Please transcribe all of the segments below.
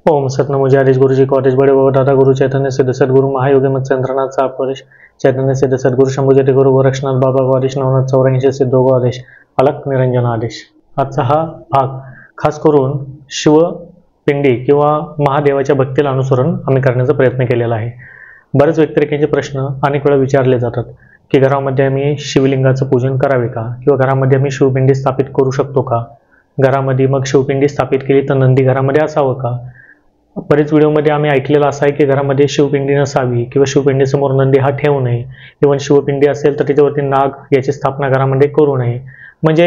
ओम सतनमो हरीश गुरुजी कॉटेज बड़े बाबा दादा गुरु चैतन्य सिद्ध सद्गुरु महायोगी मत चंद्रनाथ सापरेश चैतन्य सिद्ध सद्गुरु शंभूजटी गुरु गोरक्षनाथ बाबा आदेश 984 सिद्धोगो आदेश अलक निरंजन आदेश। आजचा हा भाग खास करून शिवपिंडी किंवा महादेवाच्या भक्तीला अनुसरून आम्ही करण्याचा प्रयत्न केलेला आहे। बरेच व्यक्तिरेखांचे प्रश्न अनेक वेळा विचारले जातात की घरामध्ये आम्ही शिवलिंगाचं पूजन करावे का, किंवा घरामध्ये आम्ही शिवपिंडी स्थापित करू शकतो का, घरामध्ये मग शिवपिंडी स्थापित केली तर नंदी घरामध्ये असावं का। बरेच व्हिडिओमध्ये आम्ही ऐकलेलं असं आहे की घरामध्ये शिवपिंडी नसावी किंवा शिवपिंडी समोर नंदी हा ठेवू नये, इव्हन शिवपिंडी असेल तर त्याच्यावरती नाग याची स्थापना घरामध्ये करू नये। म्हणजे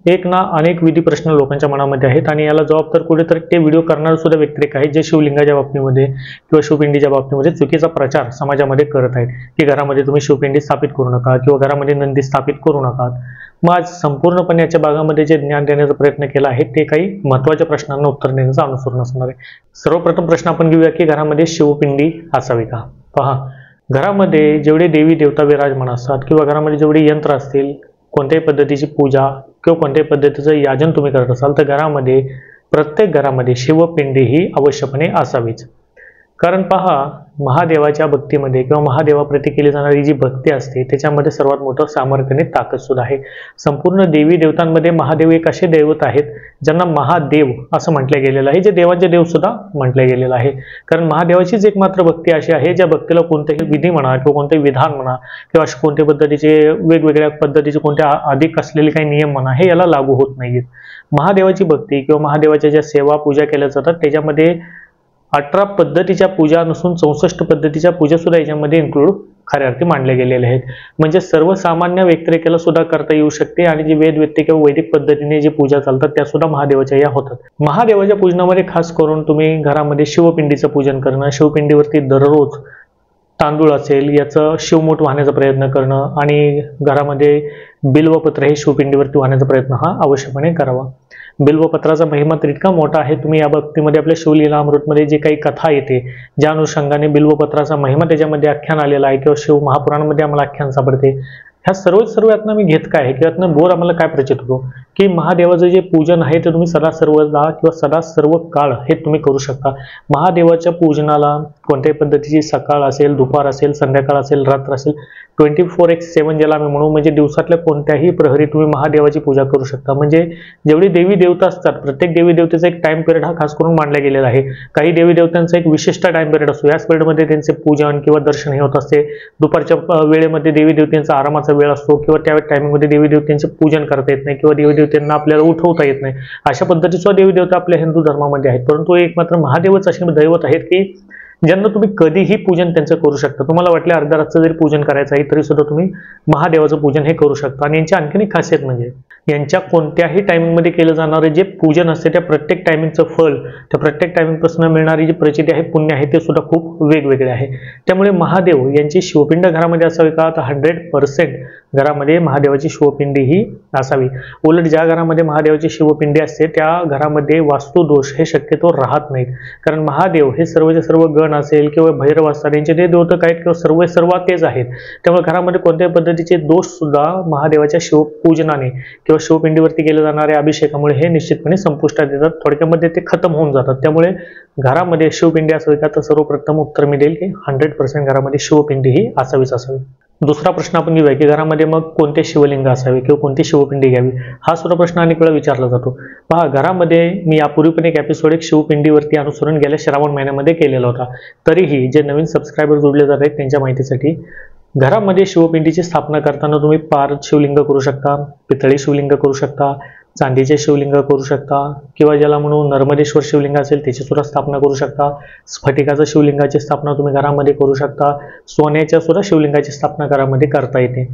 एक ना अनेक विधी प्रश्न लोकांच्या मनामध्ये आहेत आणि याला जबाब तर कुठेतरी ते व्हिडिओ करणारे सुद्धा व्यक्तिरेखा आहेत जे शिवलिंगाच्या बाबतीमध्ये किंवा शिवपिंडीच्या बाबतीमध्ये चुकीचा प्रचार समाजामध्ये करत आहेत की घरामध्ये तुम्ही शिवपिंडी स्थापित करू नका किंवा घरामध्ये नंदी स्थापित करू नका। मग आज संपूर्णपणे याच्या भागामध्ये जे ज्ञान देण्याचा प्रयत्न केला आहे ते काही महत्त्वाच्या प्रश्नांना उत्तर देण्याचं अनुसरण असणार आहे। सर्वप्रथम प्रश्न आपण घेऊया की घरामध्ये शिवपिंडी असावी का। पहा, घरामध्ये जेवढे देवी देवता विराजमान असतात किंवा घरामध्ये जेवढे यंत्र असतील, कोणत्याही पद्धतीची पूजा किंवा कोणत्याही पद्धतीचं याजन तुम्ही करत असाल तर घरामध्ये प्रत्येक घरामध्ये शिवपिंडी ही अवश्यपणे असावीच। कारण पहा, महादेवाच्या भक्तीमध्ये किंवा महादेवाप्रती केली जाणारी जी भक्ती असते त्याच्यामध्ये सर्वात मोठं सामर्थ्य आणि ताकद सुद्धा आहे। संपूर्ण देवी देवतांमध्ये महादेव एक असे दैवत आहेत ज्यांना महादेव असं म्हटलं गेलेलं आहे, जे देवांचे देव सुद्धा म्हटलं गेलेलं आहे। कारण महादेवाचीच एकमात्र भक्ती अशी आहे ज्या भक्तीला कोणतेही विधी म्हणा किंवा कोणतेही विधान म्हणा किंवा अशा कोणत्या पद्धतीचे वेगवेगळ्या पद्धतीचे कोणत्या अधिक असलेले काही नियम म्हणा हे याला लागू होत नाहीत। महादेवाची भक्ती किंवा महादेवाच्या ज्या सेवा पूजा केल्या जातात त्याच्यामध्ये 18 पद्धतीच्या पूजा नसून 64 पद्धतीच्या पूजा सुद्धा याच्यामध्ये इन्क्लूड खऱ्या अर्थी मांडले गेलेले आहेत। म्हणजे सर्वसामान्य व्यक्तिरेखेला सुद्धा करता येऊ शकते आणि जी वेद किंवा वैदिक पद्धतीने जी पूजा चालतात त्या सुद्धा महादेवाच्या या होतात। महादेवाच्या पूजनामध्ये खास करून तुम्ही घरामध्ये शिवपिंडीचं पूजन करणं, शिवपिंडीवरती दररोज तांदूळ असेल याचं शिवमूठ वाहण्याचा प्रयत्न करणं आणि घरामध्ये बिल्वपत्र हे शिवपिंडीवरती वाहण्याचा प्रयत्न हा अवश्यपणे करावा। बिल्वपत्राचा महिमा तर इतका मोठा आहे, तुम्ही या बाबतीमध्ये आपल्या शिवलीला अमृतमध्ये जे काही कथा येते ज्या अनुषंगाने बिल्वपत्राचा महिमा त्याच्यामध्ये आख्यान आलेला आहे किंवा शिव महापुराणामध्ये आम्हाला आख्यान सापडते, ह्या सर्व यातनं मी घेत काय आहे किंवा यातनं बोर आम्हाला काय प्रचित होतो की महादेवाचं जे पूजन आहे ते तुम्ही सदा सर्वदा किंवा सदा सर्व काळ हे तुम्ही करू शकता। महादेवाच्या पूजनाला कोणत्याही पद्धतीची सकाळ असेल, दुपार असेल, संध्याकाळ असेल, रात्र असेल, 24/7 ज्याला आम्ही म्हणू, म्हणजे दिवसातल्या कोणत्याही प्रहरी तुम्ही महादेवाची पूजा करू शकता। म्हणजे जेवढी देवी देवता असतात प्रत्येक देवी देवतेचा एक टाइम पिरियड हा खास करून मांडला गेलेला आहे। काही देवी देवतांचा एक विशिष्ट टाइम पिरियड असतो, याच पिरियडमध्ये त्यांचे पूजन किंवा दर्शन हे होत असते। दुपारच्या वेळेमध्ये देवी देवतांचा आरामाचा वेळ असतो किंवा त्या टायमिंगमध्ये देवी देवतांचे पूजन करता येत नाही किंवा देवी देवतांना आपल्याला उठवता येत नाही। अशा पद्धतीचा देवी देवता आपल्या हिंदू धर्मामध्ये आहेत, परंतु एक मात्र महादेवच असे दैवत आहेत की ज्यांना तुम्ही कधीही पूजन त्यांचं करू शकता। तुम्हाला वाटले अर्ध्या रात्र जरी पूजन करायचं आहे तरी सुद्धा तुम्ही महादेवाचं पूजन हे करू शकता। आणि यांची आणखीन एक खासियत म्हणजे यांच्या कोणत्याही टायमिंगमध्ये केलं जाणारे जे पूजन असते त्या प्रत्येक टायमिंगचं फळ, त्या प्रत्येक टायमिंगपासून मिळणारी जी प्रचिती आहे, पुण्य आहे, ते सुद्धा खूप वेगवेगळे आहे। त्यामुळे महादेव यांची शिवपिंड घरामध्ये असावी का, तर 100% घरामध्ये महादेवाची शिवपिंडी ही असावी। उलट ज्या घरामध्ये महादेवाची शिवपिंडी असते त्या घरामध्ये वास्तुदोष हे शक्यतो राहत नाहीत। कारण महादेव हे सर्वचे सर्व गण असेल किंवा भैरव असतात यांचे ते देवतक आहेत किंवा सर्व तेच आहेत। त्यामुळे घरामध्ये कोणत्याही पद्धतीचे दोष सुद्धा महादेवाच्या शिवपूजनाने किंवा शिवपिंडीवरती केले जाणाऱ्या अभिषेकामुळे हे निश्चितपणे संपुष्टात येतात, थोडक्यामध्ये ते खतम होऊन जातात। त्यामुळे घरामध्ये शिवपिंडी असावी का, तर सर्वप्रथम उत्तर मी देईल की 100% घरामध्ये शिवपिंडी ही असावीच असावी। दुसरा प्रश्न आपण घेऊया की घरामध्ये मग कोणते शिवलिंग असावे किंवा कोणती शिवपिंडी घ्यावी, हा सुद्धा प्रश्न अनेक वेळा विचारला जातो। पहा, घरामध्ये मी यापूर्वी पण एक एपिसोड एक शिवपिंडीवरती अनुसरून गेल्या श्रावण महिन्यामध्ये केलेला होता। तरीही जे नवीन सबस्क्रायबर जोडले जात आहेत त्यांच्या माहितीसाठी, घरामध्ये शिवपिंडीची स्थापना करताना तुम्ही पार शिवलिंग करू शकता, पितळी शिवलिंग करू शकता, चांदीचे शिवलिंग करू शकता किंवा ज्याला म्हणू नर्मदेश्वर शिवलिंग असेल त्याची सुद्धा स्थापना करू शकता, स्फटिकाचं शिवलिंगाची स्थापना तुम्ही घरामध्ये करू शकता, सोन्याच्या सुद्धा शिवलिंगाची स्थापना घरामध्ये करता येते।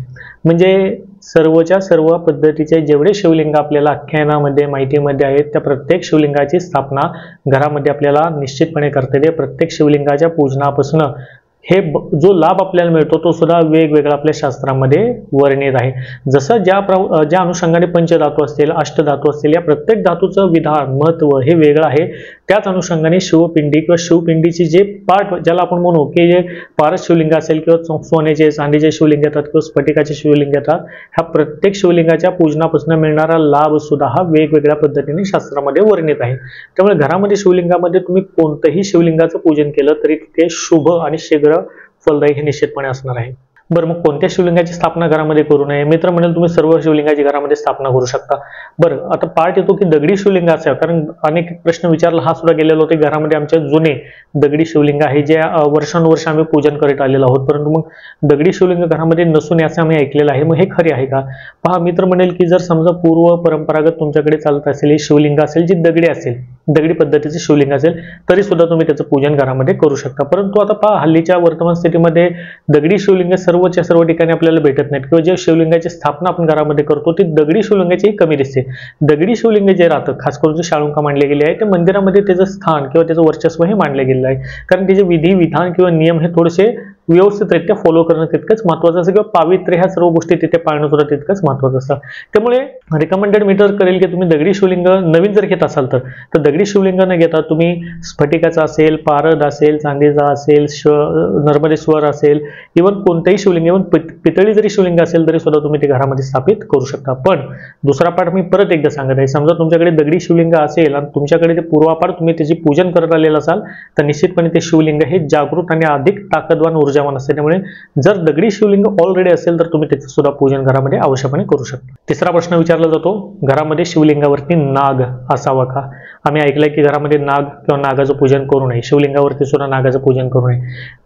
म्हणजे सर्वच्या सर्व पद्धतीचे जेवढे शिवलिंग आपल्याला आख्यानामध्ये माहितीमध्ये आहेत त्या प्रत्येक शिवलिंगाची स्थापना घरामध्ये आपल्याला निश्चितपणे करता येते। प्रत्येक शिवलिंगाच्या पूजनापासून हे जो लाभ आपल्याला मिळतो तो सुद्धा वेगवेगळा आपल्या शास्त्रामध्ये वर्णित आहे। जसं ज्या अनुषंगाने पंचधातू असतील, अष्टधातू असतील, या प्रत्येक धातूचं विधान महत्त्व हे वेगळं आहे, त्याच अनुषंगाने शिवपिंडी किंवा शिवपिंडीची जे पार्ट ज्याला आपण म्हणू की जे पारस शिवलिंग असेल किंवा सोन्याचे चांदीचे शिवलिंग येतात किंवा स्फटिकाचे शिवलिंग येतात, ह्या प्रत्येक शिवलिंगाच्या पूजनापासून मिळणारा लाभ सुद्धा हा वेगवेगळ्या पद्धतीने शास्त्रामध्ये वर्णित आहे. त्यामुळे घरामध्ये शिवलिंगामध्ये तुम्ही कोणतंही शिवलिंगाचं पूजन केलं तरी ते शुभ आणि शीघ्र फलदायी हे निश्चितपणे असणार आहे. बरं, मग कोणत्या शिवलिंगाची स्थापना घरामध्ये करू नये? मित्र म्हणेल तुम्ही सर्व शिवलिंगाची घरामध्ये स्थापना करू शकता. बरं, आता पार्ट येतो की दगडी शिवलिंग असेल, कारण अनेक प्रश्न विचारला हा सुद्धा गेलेला होते. घरामध्ये आमच्या जुने दगडी शिवलिंग आहे जे वर्षानुवर्ष आम्ही पूजन करत आलेलो आहोत, परंतु मग दगडी शिवलिंग घरामध्ये नसून नये असं आम्ही ऐकलेलं आहे. मग हे खरे आहे का? पहा, मित्र म्हणेल की जर समजा पूर्व परंपरागत तुमच्याकडे चालत असेल शिवलिंग असेल जी दगडी असेल, दगडी पद्धतीचे शिवलिंग असेल, तरी सुद्धा तुम्ही त्याचं पूजन घरामध्ये करू शकता. परंतु आता पहा, हल्लीच्या वर्तमान स्थितीमध्ये दगडी शिवलिंग सर्वच्या सर्व ठिकाणी आपल्याला भेटत नाहीत किंवा जे शिवलिंगाची स्थापना आपण घरामध्ये करतो ती दगडी शिवलिंगाची कमी दिसते. दगडी शिवलिंग जे राहतं, खास करून जे शाळुंका मांडले गेले आहे, ते मंदिरामध्ये त्याचं स्थान किंवा त्याचं वर्चस्व हे मांडले गेलेलं आहे. कारण त्याचे विधी विधान किंवा नियम हे थोडेसे व्यवस्थितरित्या फॉलो करणं तितकंच महत्त्वाचं असतं किंवा पावित्र्य ह्या सर्व गोष्टी तिथे पाळणं सुद्धा तितकंच महत्त्वाचं असतं. त्यामुळे रिकमेंडेड मी तर करेल की तुम्ही दगडी शिवलिंग नवीन जर घेत असाल तर दगडी शिवलिंग न घेता तुम्ही स्फटिकाचा असेल, पारद असेल, चांदीचा असेल, नर्मदेश्वर असेल, इव्हन कोणतेही शिवलिंग, इव्हन पितळी जरी शिवलिंग असेल तरी सुद्धा तुम्ही ते घरामध्ये स्थापित करू शकता. पण दुसरा पाठ मी परत एकदा सांगत आहे, समजा तुमच्याकडे दगडी शिवलिंग असेल आणि तुमच्याकडे ते पूर्वापार तुम्ही त्याची पूजन करत आलेलं असाल तर निश्चितपणे ते शिवलिंग हे जागृत आणि अधिक ताकदवान ऊर्जावान असते. त्यामुळे जर दगडी शिवलिंग ऑलरेडी असेल तर तुम्ही त्याचं सुद्धा पूजन घरामध्ये आवश्यकपणे करू शकता. तिसरा प्रश्न विचारला जातो, घरामध्ये शिवलिंगावरती नाग असावा का? आम्ही ऐकलंय की घरामध्ये नाग किंवा नागाचं पूजन करू नये, शिवलिंगावरती सुद्धा नागाचं पूजन करू नये.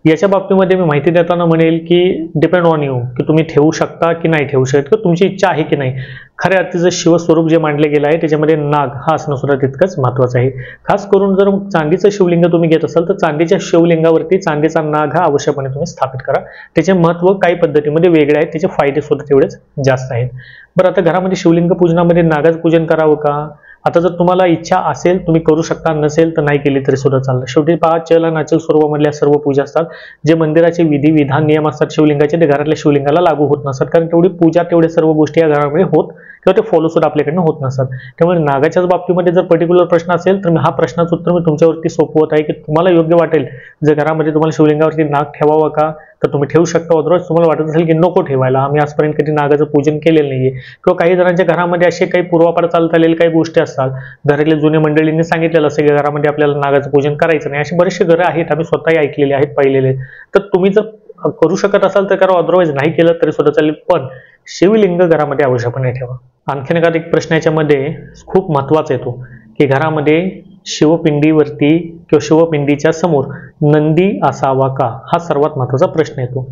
याच्या बाबतीमध्ये मी माहिती देताना म्हणेल की डिपेंड ऑन यू, की तुम्ही ठेवू शकता की नाही ठेवू शकत किंवा तुमची इच्छा आहे की नाही. खऱ्या अर्थाचं शिवस्वरूप जे मांडले गेलं आहे त्याच्यामध्ये नाग हा असणं सुद्धा तितकंच महत्त्वाचं आहे. खास करून जर चांदीचं शिवलिंग तुम्ही घेत असाल तर चांदीच्या शिवलिंगावरती चांदीचा नाग हा आवश्यकपणे तुम्ही स्थापित करा. त्याचे महत्त्व काही पद्धतीमध्ये वेगळे आहेत, त्याचे फायदे सुद्धा तेवढेच जास्त आहेत. बरं, आता घरामध्ये शिवलिंग पूजनामध्ये नागाचं पूजन करावं का? आता जर तुम्हाला इच्छा असेल तुम्ही करू शकता, नसेल तर नाही केली तरी सुद्धा चालतं. शेवटी पहा, चल आणि अचल स्वरूपामधल्या सर्व पूजा असतात, जे मंदिराचे विधी विधान नियम असतात शिवलिंगाचे ते घरातल्या शिवलिंगाला लागू होत नसतात, कारण तेवढी पूजा तेवढे सर्व गोष्टी या घरामध्ये होत किंवा ते फॉलो सुद्धा आपल्याकडनं होत नसतात. त्यामुळे नागाच्याच बाबतीमध्ये जर पर्टिक्युलर प्रश्न असेल तर हा प्रश्नाचं उत्तर मी तुमच्यावरती सोपवत आहे की तुम्हाला योग्य वाटेल जर घरामध्ये तुम्हाला शिवलिंगावरती नाग ठेवावा का तर तुम्ही ठेवू शकता. अदरवाईज तुम्हाला वाटत असेल की नको ठेवायला, आम्ही आजपर्यंत कधी नागाचं पूजन केलेलं नाहीये, किंवा काही जणांच्या घरामध्ये असे काही पूर्वापार चालत आलेले काही गोष्टी असतात, घरातल्या जुन्या मंडळींनी सांगितलेलं असं की घरामध्ये आपल्याला नागाचं पूजन करायचं नाही, असे बरेचसे घरं आहेत, आम्ही स्वतःही ऐकलेले आहेत, पाहिलेले. तर तुम्ही जर करू शकत असाल तर करा, अदरवाईज नाही केलं तरी सुद्धा चालेल, पण शिवलिंग घरामध्ये आवश्यकपणे ठेवा. आणखीन एखादा एक प्रश्न याच्यामध्ये खूप महत्वाचा येतो की घरामध्ये शिवपिंडीवरती किंवा शिवपिंडीच्या समोर नंदी असावा का? हा सर्वात महत्वाचा प्रश्न येतो.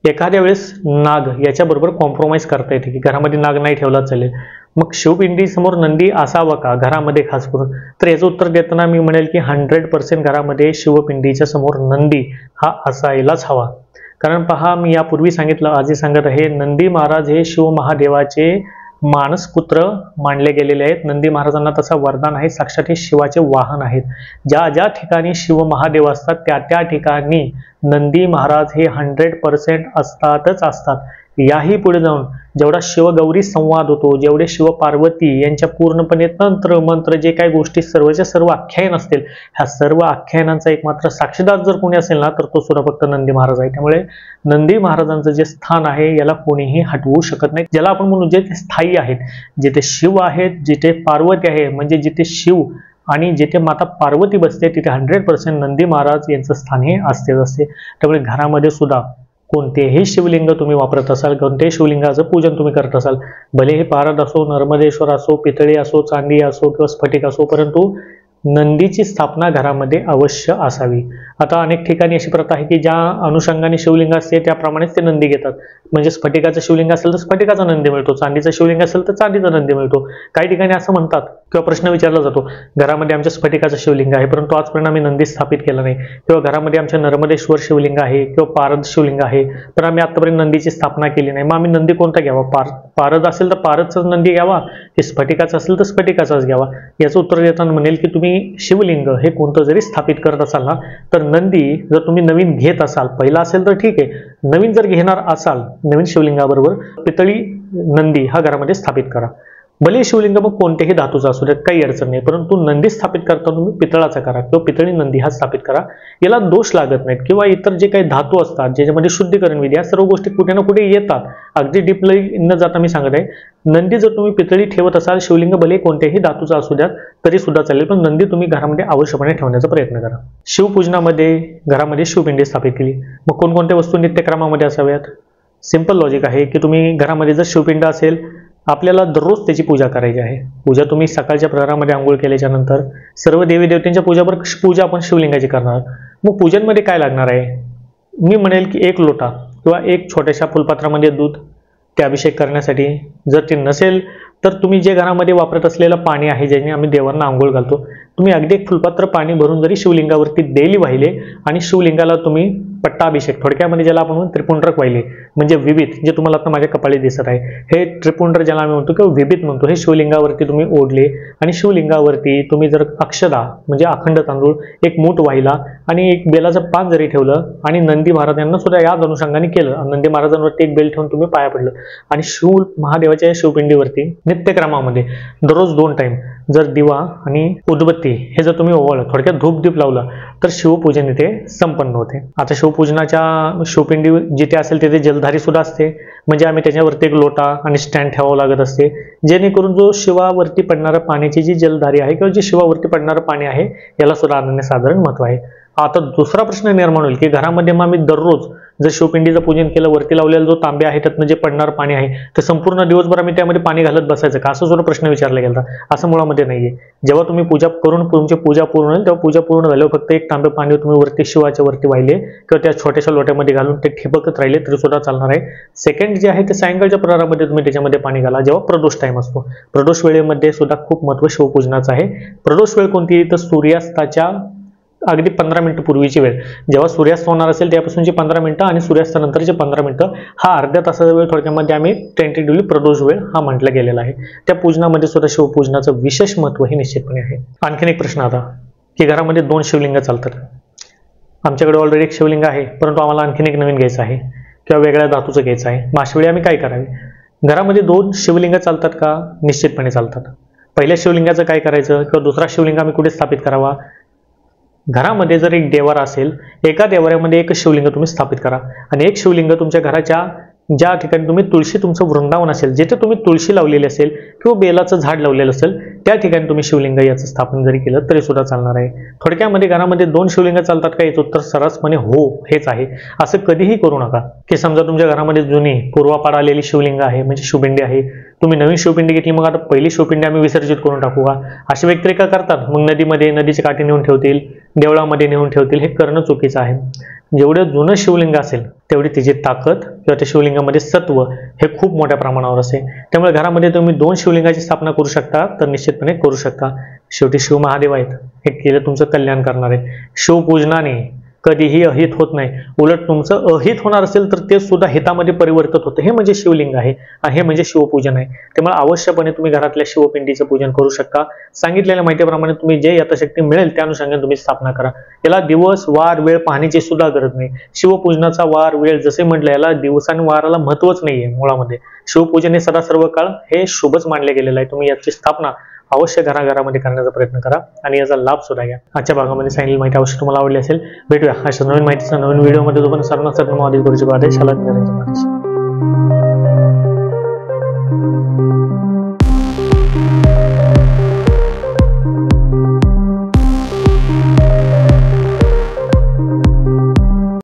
एखाद्या वेळेस नाग याच्याबरोबर कॉम्प्रोमाइज करता येते की घरामध्ये नाग नाही ठेवला चालेल, मग शिवपिंडी समोर नंदी असावा का घरामध्ये खास करून? तर याचं उत्तर देताना मी म्हणेल की 100% घरामध्ये शिवपिंडीच्या समोर नंदी हा असायलाच हवा. कारण पहा, मी यापूर्वी सांगितलं, आजही सांगत आहे, नंदी महाराज हे शिव महादेवाचे मानसपुत्र मानले गेलेले आहेत. नंदी महाराजांना तसा वरदान आहे, साक्षात हे शिवाचे वाहन आहेत. ज्या ज्या ठिकाणी शिव महादेव असतात त्या त्या ठिकाणी नंदी महाराज हे 100% असतातच असतात. याही पुढे जाऊन जेवढा शिवगौरी संवाद होतो, जेवढे शिव पार्वती यांच्या पूर्णपणे तंत्र मंत्र जे काही गोष्टी सर्वच्या सर्व आख्यायन असतील, ह्या सर्व आख्यायनांचा एक मात्र साक्षीदार जर कोणी असेल ना तर तो सुद्धा फक्त नंदी महाराज आहे. त्यामुळे नंदी महाराजांचं जे स्थान आहे याला कोणीही हटवू शकत नाही. ज्याला आपण म्हणू जे स्थायी आहेत, जिथे शिव आहेत, जिथे पार्वती आहे, म्हणजे जिथे शिव आणि जिथे माता पार्वती बसते तिथे 100% नंदी महाराज यांचं स्थान हे असतेच असते. त्यामुळे घरामध्ये सुद्धा कोणतेही शिवलिंग तुम्ही वापरत असाल, कोणत्याही शिवलिंगाचं पूजन तुम्ही करत असाल, भले हे पारद असो, नर्मदेश्वर असो, पितळी असो, चांदी असो किंवा स्फटिक असो, परंतु नंदीची स्थापना घरामध्ये अवश्य असावी. आता अनेक ठिकाणी अशी प्रथा आहे की ज्या अनुषंगाने शिवलिंग असते त्याप्रमाणेच ते नंदी घेतात. म्हणजे स्फटिकाचं शिवलिंग असेल तर स्फटिकाचा नंदी मिळतो, चांदीचं शिवलिंग असेल तर चांदीचा नंदी मिळतो. काही ठिकाणी असं म्हणतात किंवा प्रश्न विचारला जातो, घरामध्ये आमच्या स्फटिकाचं शिवलिंग आहे परंतु आजपर्यंत आम्ही नंदी स्थापित केला नाही, किंवा घरामध्ये आमच्या नर्मदेश्वर शिवलिंग आहे किंवा पारद शिवलिंग आहे पण आम्ही आतापर्यंत नंदीची स्थापना केली नाही, मग आम्ही नंदी कोणता घ्यावा? पारद असेल तर पारदचाच नंदी घ्यावा, की स्फटिकाचं असेल तर स्फटिकाचाच घ्यावा? याचं उत्तर देताना म्हणेल की तुम्ही शिवलिंग हे कोणतं जरी स्थापित करत असाल ना तर नंदी जर तुम्ही नवीन घेत असाल, पहिला असेल तर ठीक आहे, नवीन जर घेणार असाल नवीन शिवलिंगाबरोबर पितळी नंदी हा घरामध्ये स्थापित करा. भले शिवलिंग मग कोणत्याही धातूचा असू द्यात, काही अडचण नाही, परंतु नंदी स्थापित करताना तुम्ही पितळाचा करा किंवा पितळी नंदी हा स्थापित करा. याला दोष लागत नाहीत किंवा इतर जे काही धातू असतात ज्याच्यामध्ये शुद्धीकरण विधी या सर्व गोष्टी कुठे ना कुठे येतात. अगदी डीपली न जाता मी सांगत आहे, नंदी जर तुम्ही पितळी ठेवत असाल, शिवलिंग भले कोणत्याही धातूचा असू द्यात तरी सुद्धा चालेल, पण नंदी तुम्ही घरामध्ये अवश्यपणे ठेवण्याचा प्रयत्न करा. शिवपूजनामध्ये घरामध्ये शिवपिंडी स्थापित केली, मग कोणकोणत्या वस्तू नित्यक्रमामध्ये असाव्यात? सिंपल लॉजिक आहे की तुम्ही घरामध्ये जर शिवपिंड असेल, आपल्याला दररोज त्याची पूजा करायची आहे. पूजा तुम्ही सकाळच्या प्रहरामध्ये आंघोळ केल्याच्या नंतर सर्व देवी देवतांच्या पूजा आपण शिवलिंगाची करणार. मग पूजनमध्ये काय लागणार आहे? मी म्हणेल की 1 लोटा किंवा 1 छोट्याशा फुलपात्रामध्ये दूध, ते अभिषेक करण्यासाठी. जर ते नसेल तर तुम्ही जे घरामध्ये वापरत असलेलं पाणी आहे, ज्याने आम्ही देवांना आंघोळ घालतो, तुम्ही अगदी 1 फुलपात्र पाणी भरून जरी शिवलिंगावरती डेली वाहिले आणि शिवलिंगाला तुम्ही पट्टाभिषेक, थोडक्यामध्ये ज्याला आपण त्रिपुंडरक वाहिले, म्हणजे विभीत, जे तुम्हाला आता माझ्या कपाळी दिसत आहे, हे त्रिपुंडर ज्याला आम्ही म्हणतो किंवा विभीत म्हणतो, हे शिवलिंगावरती तुम्ही ओढले आणि शिवलिंगावरती तुम्ही जर अक्षदा म्हणजे अखंड तांदूळ 1 मूठ वाहिला आणि 1 बेलाचं पान जरी ठेवलं आणि नंदी महाराजांना सुद्धा याच अनुषंगाने केलं, नंदी महाराजांवरती 1 बेल ठेवून तुम्ही पाया पडलं आणि शिव महादेवाच्या शिवपिंडीवरती नित्यक्रमामध्ये दररोज 2 टाइम जर दिवा आणि उदबत्ती हे जर तुम्ही ओवाळलं, थोडक्यात धूप दीप लावलं, तर शिवपूजन इथे संपन्न होते. आता शिवपूजनाच्या शिवपिंडी जिथे असेल तिथे जलधारी सुद्धा असते, म्हणजे आम्ही त्याच्यावरती 1 लोटा आणि स्टँड ठेवावं लागत असते, जेणेकरून जो शिवावरती पडणाऱ्या पाण्याची जी जलधारी आहे किंवा जे शिवावरती पडणारं पाणी आहे याला सुद्धा अनन्यसाधारण महत्व आहे. आता दुसरा प्रश्न निर्माण होईल की घरामध्ये मग आम्ही दररोज जर शिवपिंडीचं पूजन केलं, वरती लावलेला जो तांबे आहे त्यातनं जे पडणार पाणी आहे तर संपूर्ण दिवसभर आम्ही त्यामध्ये पाणी घालत बसायचं का, असं सुद्धा प्रश्न विचारला गेला. असं मुळामध्ये नाहीये. जेव्हा तुम्ही पूजा करून तुमची पूजा पूर्ण होईल तेव्हा पूजा पूर्ण झाल्यावर फक्त 1 तांबे पाणी तुम्ही वरती शिवाच्या वरती वाहिले किंवा त्या छोट्याशा लोट्यामध्ये घालून ते ठिबकत राहिले तरी सुद्धा चालणार आहे. सेकंड जे आहे ते सायंकाळच्या प्रहरामध्ये तुम्ही त्याच्यामध्ये पाणी घाला, जेव्हा प्रदोष टाइम असतो. प्रदोष वेळेमध्ये सुद्धा खूप महत्व शिवपूजनाचं आहे. प्रदोष वेळ कोणती? तर सूर्यास्ताच्या अगदी 15 मिनिटं पूर्वीची वेळ. जेव्हा सूर्यास्त होणार असेल त्यापासूनची 15 मिनिटं आणि सूर्यास्तानंतरचे 15 मिनिटं हा अर्ध्या तासाचा वेळ थोडक्यामध्ये आम्ही टेंटेटिव्हली प्रदोष वेळ हा म्हटला गेलेला आहे. त्या पूजनामध्ये सुद्धा शिवपूजनाचं विशेष महत्व हे निश्चितपणे आहे. आणखीन एक प्रश्न आता की घरामध्ये 2 शिवलिंग चालतात. आमच्याकडे ऑलरेडी 1 शिवलिंग आहे, परंतु आम्हाला आणखीन 1 नवीन घ्यायचं आहे किंवा वेगळ्या धातूचं घ्यायचं आहे. मग अशा वेळी आम्ही काय करावे? घरामध्ये 2 शिवलिंग चालतात का? निश्चितपणे चालतात. पहिल्या शिवलिंगाचं काय करायचं किंवा दुसरा शिवलिंग आम्ही कुठे स्थापित करावा? घरामध्ये जर 1 देवारा असेल, एका देवाऱ्यामध्ये 1 शिवलिंग तुम्ही स्थापित करा आणि 1 शिवलिंग तुमच्या घराच्या ज्या ठिकाणी तुम्ही तुळशी तुमचं वृंदावन असेल, जिथे तुम्ही तुळशी लावलेली असेल किंवा बेलाचं झाड लावलेलं असेल त्या ठिकाणी तुम्ही शिवलिंग याचं स्थापन जरी केलं तरी सुद्धा चालणार आहे. थोडक्यामध्ये घरामध्ये 2 शिवलिंग चालतात का? याचं उत्तर सरसपणे हो हेच आहे. असं कधीही करू नका की समजा तुमच्या घरामध्ये जुनी पूर्वापार आलेली शिवलिंग आहे म्हणजे शिवपिंडी आहे, तुम्ही नवीन शिवपिंडी घेतली, मग आता पहिली शिवपिंडी आम्ही विसर्जित करून टाकू का? असे व्यक्ती काय करतात, मग नदीच्या काठी नेऊन ठेवतील, देवळामध्ये नेऊन ठेवतील. हे करणं चुकीचं आहे. जेवढं जुनं शिवलिंग असेल तेवढी तिची ताकद किंवा त्या शिवलिंगामध्ये सत्व हे खूप मोठ्या प्रमाणावर असेल. त्यामुळे घरामध्ये तुम्ही 2 शिवलिंगाची स्थापना करू शकता तर निश्चितपणे करू शकता. शेवटी शिव महादेव आहेत, हे केलं तुमचं कल्याण करणार आहे. शिवपूजनाने कधीही अहित होत नाही, उलट तुमचं अहित होणार असेल तर ते सुद्धा हितामध्ये परिवर्तित होतं. हे म्हणजे शिवलिंग आहे, हे म्हणजे शिवपूजन आहे. त्यामुळे अवश्यपणे तुम्ही घरातल्या शिवपिंडीचं पूजन करू शकता. सांगितलेल्या माहितीप्रमाणे तुम्ही जे यथाशक्ती मिळेल त्या अनुषंगाने तुम्ही स्थापना करा. याला दिवस वार वेळ पाहण्याची सुद्धा गरज नाही. शिवपूजनाचा वार वेळ जसे म्हटलं, याला दिवस आणि वाराला महत्वच नाहीये. मुळामध्ये शिवपूजन हे सदा सर्व काळ हे शुभच मानले गेलेलं आहे. तुम्ही याची स्थापना अवश्य घराघरामध्ये करण्याचा प्रयत्न करा आणि याचा लाभ सुद्धा घ्या. आजच्या भागामध्ये सांगितलेली माहिती अवश्य तुम्हाला आवडली असेल. भेटूया अशा नवीन माहितीचा नवीन व्हिडिओमध्ये. जोपर्यंत सर्वांना महादेव गुरुजी आदेश.